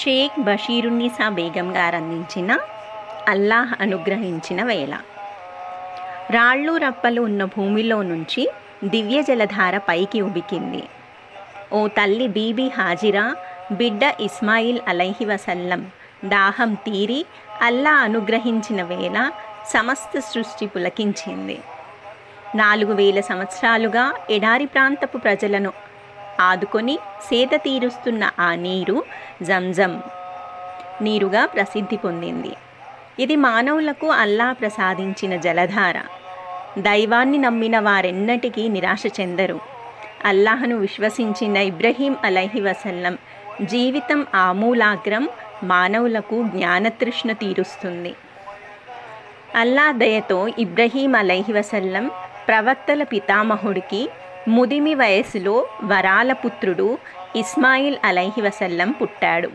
షేక్ బషీరున్నిసా బేగం గారు అందించిన అల్లాహ్ అనుగ్రహించిన వేళ. రాళ్ళు రప్పలు ఉన్న భూమిలో నుంచి దివ్య జలధార పైకి ఉబికింది. ఓ తల్లి బీబీ హాజిరా బిడ్డ ఇస్మాయిల్ అలైహి వసల్లం దాహం తీరి అల్లా అనుగ్రహించిన వేళ సమస్త సృష్టి పులకించింది. 4000 సంవత్సరాలుగా ఎడారి ప్రాంతపు ప్రజలను ఆదుకొని సేద తీరుస్తున్న ఆ నీరు జంజం నీరుగా ప్రసిద్ధి పొందింది. ఇది మానవులకు అల్లా ప్రసాదించిన జలధార. దైవాన్ని నమ్మిన వారెన్నటికీ నిరాశ చెందరు. అల్లాహను విశ్వసించిన ఇబ్రహీం అలైహి వసల్లం జీవితం ఆమూలాగ్రం మానవులకు జ్ఞానతృష్ణ తీరుస్తుంది. అల్లా దయతో ఇబ్రహీం అలైహి వసల్లం ప్రవక్తల పితామహుడికి ముదిమి వయసులో వరాల పుత్రుడు ఇస్మాయిల్ అలైహి వసల్లం పుట్టాడు.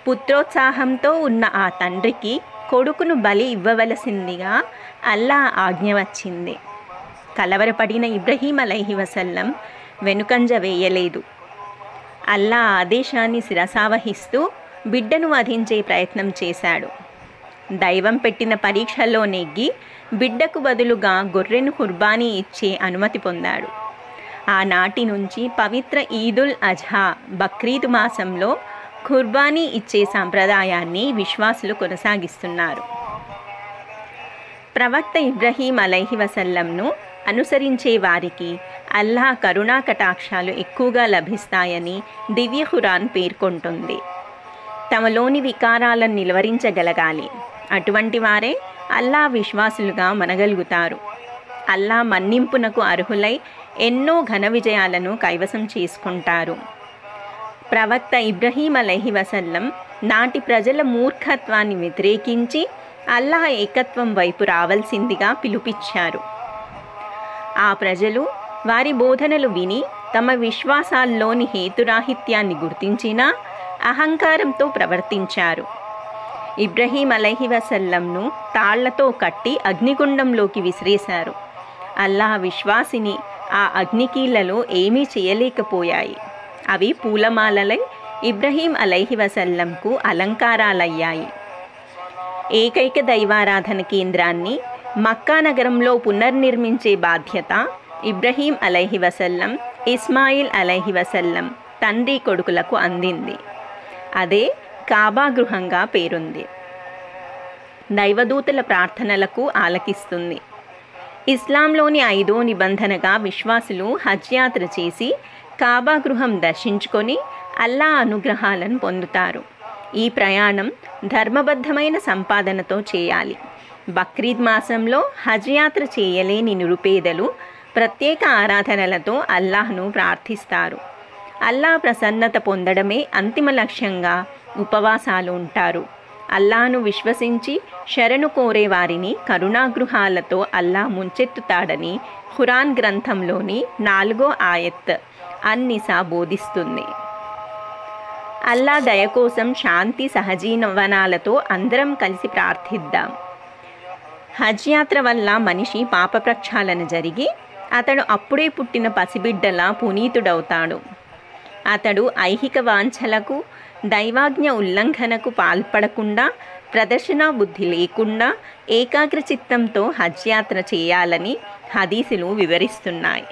పుత్రోత్సాహంతో ఉన్న ఆ తండ్రికి కొడుకును బలి ఇవ్వవలసిందిగా అల్లా ఆజ్ఞ వచ్చింది. కలవరపడిన ఇబ్రహీం అలైహి వసల్లం వెనుకంజ వేయలేదు. అల్లా ఆదేశాన్ని శిరసావహిస్తూ బిడ్డను వధించే ప్రయత్నం చేశాడు. దైవం పెట్టిన పరీక్షలో నెగ్గి బిడ్డకు బదులుగా గొర్రెను కుర్బానీ ఇచ్చే అనుమతి పొందాడు. ఆనాటి నుంచి పవిత్ర ఈదుల్ అజ్హా బక్రీద్ మాసంలో కుర్బానీ ఇచ్చే సాంప్రదాయాన్ని విశ్వాసులు కొనసాగిస్తున్నారు. ప్రవక్త ఇబ్రహీం అలైహి వసల్లంను అనుసరించే వారికి అల్లాహ్ కరుణా కటాక్షాలు ఎక్కువగా లభిస్తాయని దివ్య ఖురాన్ పేర్కొంటుంది. తమలోని వికారాలను నిలువరించగలగాలి. అటువంటి వారే అల్లా విశ్వాసులుగా మనగలుగుతారు. అల్లా మన్నింపునకు అర్హులై ఎన్నో ఘన విజయాలను కైవసం చేసుకుంటారు. ప్రవక్త ఇబ్రహీం అలైహి వసల్లం నాటి ప్రజల మూర్ఖత్వాన్ని వ్యతిరేకించి అల్లాహ్ ఏకత్వం వైపు రావాల్సిందిగా పిలుపిచ్చారు. ఆ ప్రజలు వారి బోధనలు విని తమ విశ్వాసాల్లోని హేతురాహిత్యాన్ని గుర్తించినా అహంకారంతో ప్రవర్తించారు. ఇబ్రహీం అలైహి వసల్లంను తాళ్లతో కట్టి అగ్నిగుండంలోకి విసిరేశారు. అల్లాహ్ విశ్వాసిని ఆ అగ్నికీళ్లలో ఏమీ చేయలేకపోయాయి. అవి పూలమాలలై ఇబ్రహీం అలైహి వసల్లంకు అలంకారాలయ్యాయి. ఏకైక దైవారాధన కేంద్రాన్ని మక్కా నగరంలో పునర్నిర్మించే బాధ్యత ఇబ్రహీం అలైహి వసల్లం, ఇస్మాయిల్ అలైహి వసల్లం తండ్రి కొడుకులకు అందింది. అదే కాబా గృహంగా పేరుంది. దైవదూతల ప్రార్థనలకు ఆలకిస్తుంది. ఇస్లాంలోని 5వ నిబంధనగా విశ్వాసులు హజ్ యాత్ర చేసి కాబా గృహం దర్శించుకొని అల్లా అనుగ్రహాలను పొందుతారు. ఈ ప్రయాణం ధర్మబద్ధమైన సంపాదనతో చేయాలి. బక్రీద్ మాసంలో హజ్ యాత్ర చేయలేని నిరుపేదలు ప్రత్యేక ఆరాధనలతో అల్లాహ్ను ప్రార్థిస్తారు. అల్లా ప్రసన్నత పొందడమే అంతిమ లక్ష్యంగా ఉపవాసాలు ఉంటారు. అల్లాను విశ్వసించి శరణు కోరే వారిని కరుణాగృహాలతో అల్లా ముంచెత్తుతాడని ఖురాన్ గ్రంథంలోని 4వ ఆయత్ అన్-నిసా బోధిస్తుంది. అల్లా దయ కోసం శాంతి సహజీవనాలతో అందరం కలిసి ప్రార్థిద్దాం. హజ్ యాత్ర వల్ల మనిషి పాప ప్రక్షాళన జరిగి అతడు అప్పుడే పుట్టిన పసిబిడ్డలా పునీతుడవుతాడు. అతడు ఐహిక వాంఛలకు, దైవాజ్ఞ ఉల్లంఘనకు పాల్పడకుండా, ప్రదర్శనా బుద్ధి లేకుండా ఏకాగ్ర చిత్తంతో హజ్ యాత్ర చేయాలని హదీసులు వివరిస్తున్నాయి.